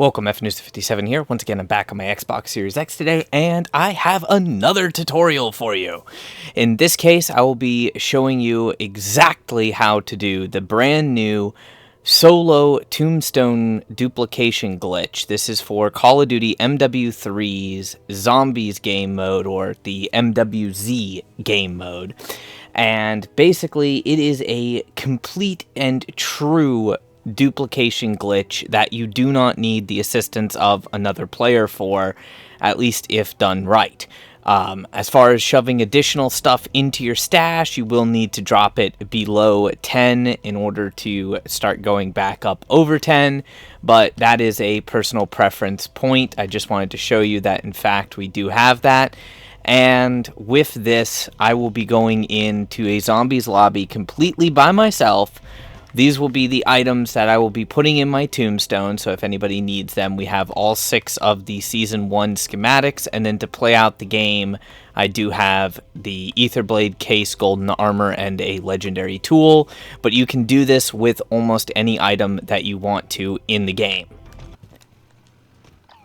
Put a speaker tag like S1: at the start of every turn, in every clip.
S1: Welcome, FNews57 here. Once again, I'm back on my Xbox Series X today, and I have another tutorial for you. In this case, I will be showing you exactly how to do the brand new solo tombstone duplication glitch. This is for Call of Duty MW3's Zombies game mode, or the MWZ game mode. And basically, it is a complete and true duplication glitch that you do not need the assistance of another player for, at least if done right. As far as shoving additional stuff into your stash, you will need to drop it below 10 in order to start going back up over 10, but that is a personal preference point. I just wanted to show you that, in fact, we do have that. And with this, I will be going into a zombies lobby completely by myself. These will be the items that I will be putting in my tombstone, so if anybody needs them, we have all 6 of the Season 1 schematics, and then to play out the game, I do have the Etherblade case, golden armor, and a legendary tool, but you can do this with almost any item that you want to in the game.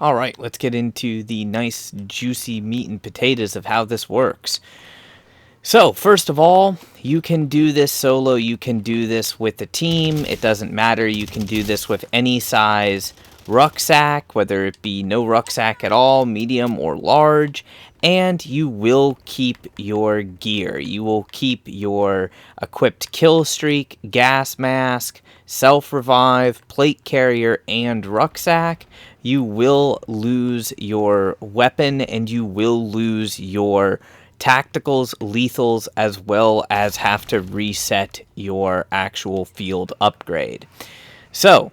S1: Alright, let's get into the nice juicy meat and potatoes of how this works. So, first of all, you can do this solo, you can do this with a team, it doesn't matter, you can do this with any size rucksack, whether it be no rucksack at all, medium or large, and you will keep your gear. You will keep your equipped kill streak, gas mask, self-revive, plate carrier, and rucksack. You will lose your weapon, and you will lose your tacticals, lethals, as well as have to reset your actual field upgrade. So,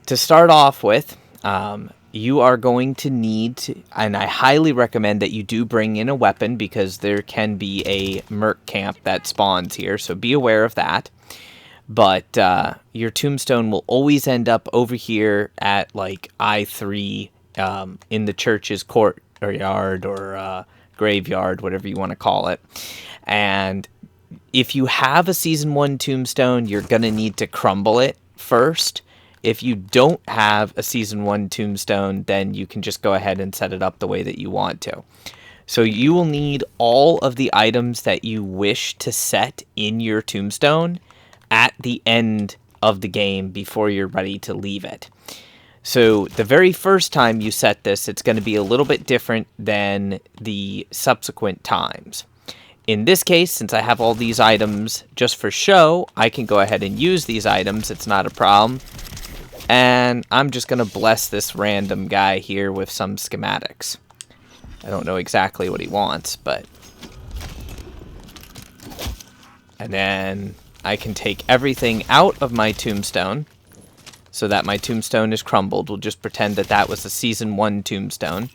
S1: to start off with, you are going to need to, and I highly recommend that you do bring in a weapon, because there can be a merc camp that spawns here, so be aware of that. But your tombstone will always end up over here at like I3 in the church's court or yard, or graveyard, whatever you want to call it. And if you have a Season 1 tombstone, you're going to need to crumble it first. If you don't have a Season 1 tombstone, then you can just go ahead and set it up the way that you want to. So you will need all of the items that you wish to set in your tombstone at the end of the game before you're ready to leave it. So the very first time you set this, it's going to be a little bit different than the subsequent times. In this case, since I have all these items just for show, I can go ahead and use these items. It's not a problem. And I'm just going to bless this random guy here with some schematics. I don't know exactly what he wants, but... And then I can take everything out of my tombstone, so that my tombstone is crumbled. We'll just pretend that that was a Season 1 tombstone.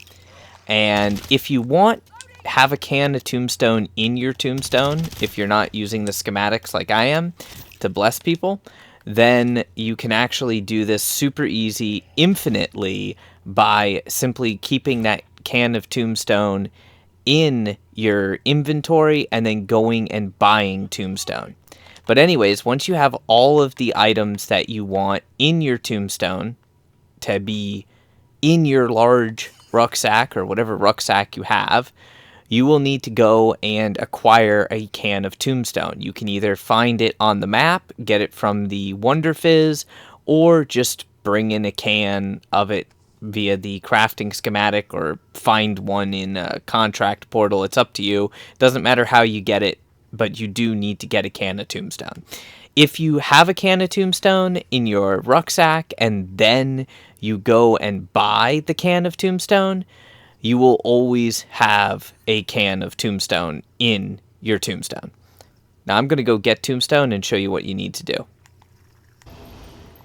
S1: And if you want, have a can of tombstone in your tombstone, if you're not using the schematics like I am to bless people, then you can actually do this super easy, infinitely, by simply keeping that can of tombstone in your inventory and then going and buying tombstone. But anyways, once you have all of the items that you want in your tombstone to be in your large rucksack, or whatever rucksack you have, you will need to go and acquire a can of tombstone. You can either find it on the map, get it from the Wonder Fizz, or just bring in a can of it via the crafting schematic, or find one in a contract portal. It's up to you. Doesn't matter how you get it, but you do need to get a can of tombstone. If you have a can of tombstone in your rucksack and then you go and buy the can of tombstone, you will always have a can of tombstone in your tombstone. Now I'm going to go get tombstone and show you what you need to do.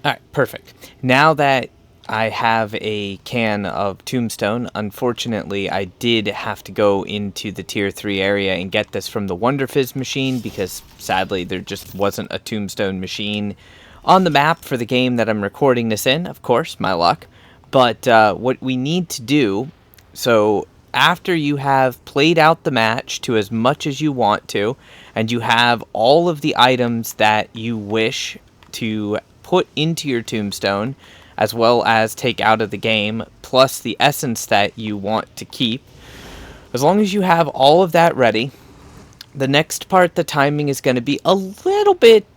S1: Alright, perfect. Now that I have a can of tombstone, unfortunately I did have to go into the Tier 3 area and get this from the Wonder Fizz machine, because sadly there just wasn't a tombstone machine on the map for the game that I'm recording this in. Of course, my luck. But what we need to do, so after you have played out the match to as much as you want to, and you have all of the items that you wish to put into your tombstone, as well as take out of the game, plus the essence that you want to keep. As long as you have all of that ready, the next part, the timing is going to be a little bit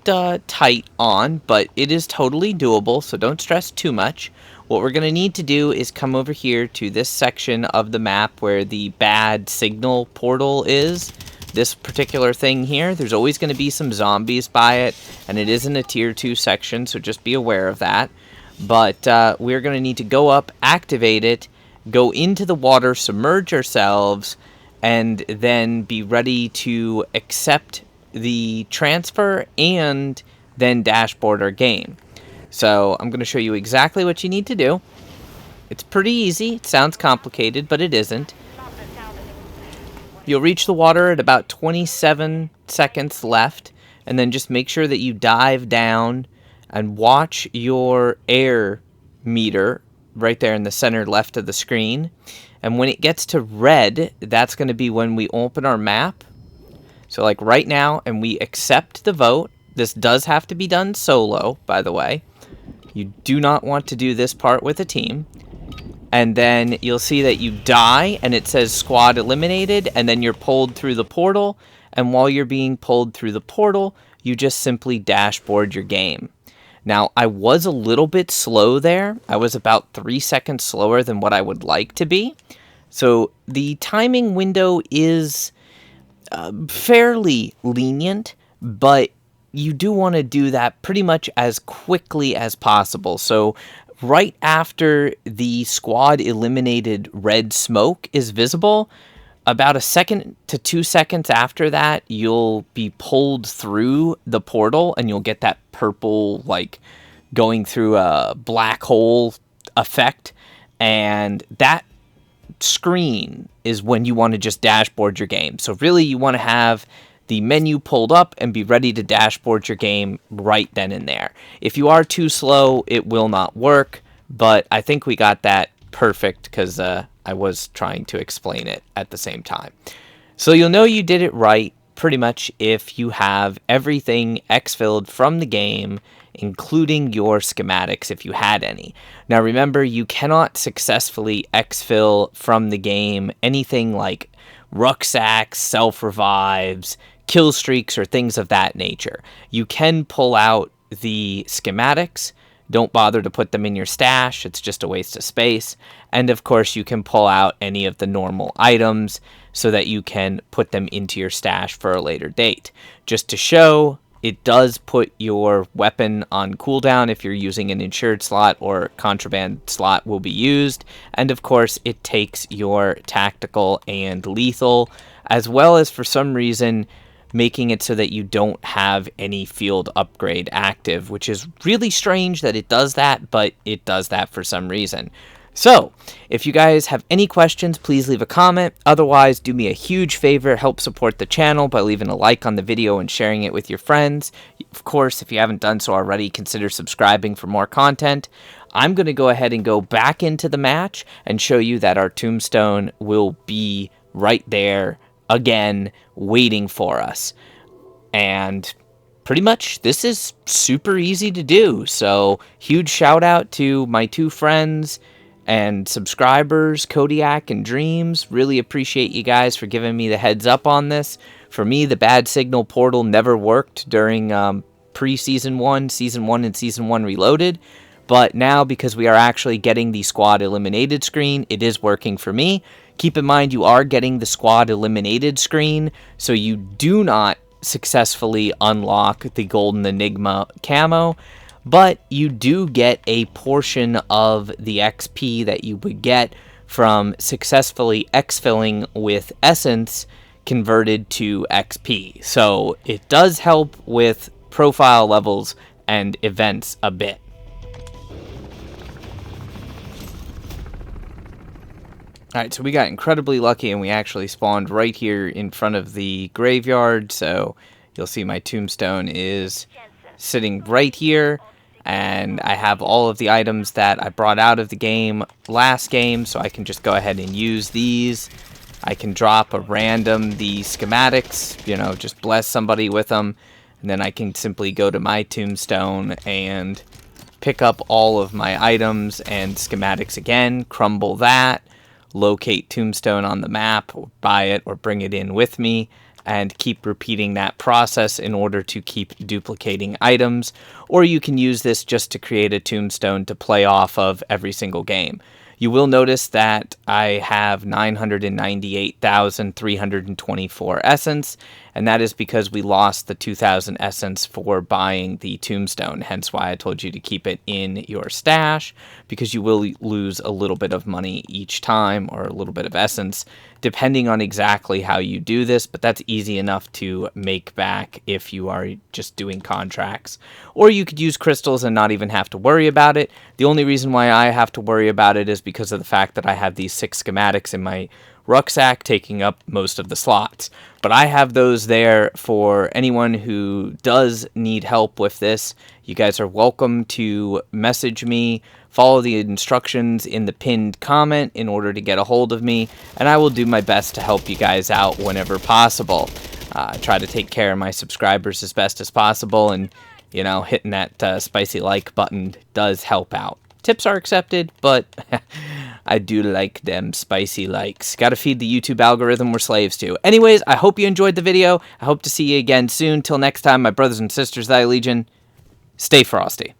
S1: tight on, but it is totally doable, so don't stress too much. What we're going to need to do is come over here to this section of the map where the bad signal portal is. This particular thing here, there's always going to be some zombies by it, and it is in a tier 2 section, so just be aware of that. But we're going to need to go up, activate it, go into the water, submerge ourselves, and then be ready to accept the transfer and then dashboard our game. So I'm going to show you exactly what you need to do. It's pretty easy. It sounds complicated, but it isn't. You'll reach the water at about 27 seconds left, and then just make sure that you dive down and watch your air meter right there in the center left of the screen. And when it gets to red, that's going to be when we open our map. So like right now, and we accept the vote. This does have to be done solo, by the way. You do not want to do this part with a team. And then you'll see that you die, and it says squad eliminated, and then you're pulled through the portal. And while you're being pulled through the portal, you just simply dashboard your game. Now, I was a little bit slow there. I was about 3 seconds slower than what I would like to be. So the timing window is fairly lenient, but you do want to do that pretty much as quickly as possible. So right after the squad eliminated red smoke is visible, about 1 to 2 seconds after that, you'll be pulled through the portal, and you'll get that purple, like, going through a black hole effect. And that screen is when you want to just dashboard your game. So really, you want to have the menu pulled up and be ready to dashboard your game right then and there. If you are too slow, it will not work, but I think we got that perfect because I was trying to explain it at the same time. So you'll know you did it right pretty much if you have everything exfilled from the game, including your schematics if you had any. Now remember, you cannot successfully exfill from the game anything like rucksacks, self-revives, kill streaks, or things of that nature. You can pull out the schematics. Don't bother to put them in your stash. It's just a waste of space. And of course, you can pull out any of the normal items so that you can put them into your stash for a later date. Just to show, it does put your weapon on cooldown if you're using an insured slot or contraband slot will be used. And of course, it takes your tactical and lethal, as well as for some reason making it so that you don't have any field upgrade active, which is really strange that it does that, but it does that for some reason. So, if you guys have any questions, please leave a comment. Otherwise, do me a huge favor, help support the channel by leaving a like on the video and sharing it with your friends. Of course, if you haven't done so already, consider subscribing for more content. I'm going to go ahead and go back into the match and show you that our tombstone will be right there again, waiting for us. And pretty much this is super easy to do. So huge shout out to my 2 friends and subscribers, Kodiak and Dreams. Really appreciate you guys for giving me the heads up on this. For me, the bad signal portal never worked during pre-season 1, season 1, and season 1 reloaded. But now, because we are actually getting the squad eliminated screen, it is working for me. Keep in mind, you are getting the squad eliminated screen, so you do not successfully unlock the Golden Enigma camo, but you do get a portion of the XP that you would get from successfully exfilling with Essence converted to XP. So it does help with profile levels and events a bit. Alright, so we got incredibly lucky and we actually spawned right here in front of the graveyard. So you'll see my tombstone is sitting right here. And I have all of the items that I brought out of the game last game. So I can just go ahead and use these. I can drop a random, the schematics, you know, just bless somebody with them. And then I can simply go to my tombstone and pick up all of my items and schematics again, crumble that, locate Tombstone on the map, or buy it or bring it in with me, and keep repeating that process in order to keep duplicating items. Or you can use this just to create a tombstone to play off of every single game. You will notice that I have 998,324 essence, and that is because we lost the 2,000 essence for buying the tombstone, hence why I told you to keep it in your stash, because you will lose a little bit of money each time, or a little bit of essence, depending on exactly how you do this, but that's easy enough to make back if you are just doing contracts. Or you could use crystals and not even have to worry about it. The only reason why I have to worry about it is because of the fact that I have these 6 schematics in my rucksack taking up most of the slots. But I have those there for anyone who does need help with this. You guys are welcome to message me, follow the instructions in the pinned comment in order to get a hold of me, and I will do my best to help you guys out whenever possible. I try to take care of my subscribers as best as possible, and you know, hitting that spicy like button does help out. Tips are accepted, but I do like them spicy likes. Gotta feed the YouTube algorithm we're slaves to. Anyways, I hope you enjoyed the video. I hope to see you again soon. Till next time, my brothers and sisters, thy legion, stay frosty.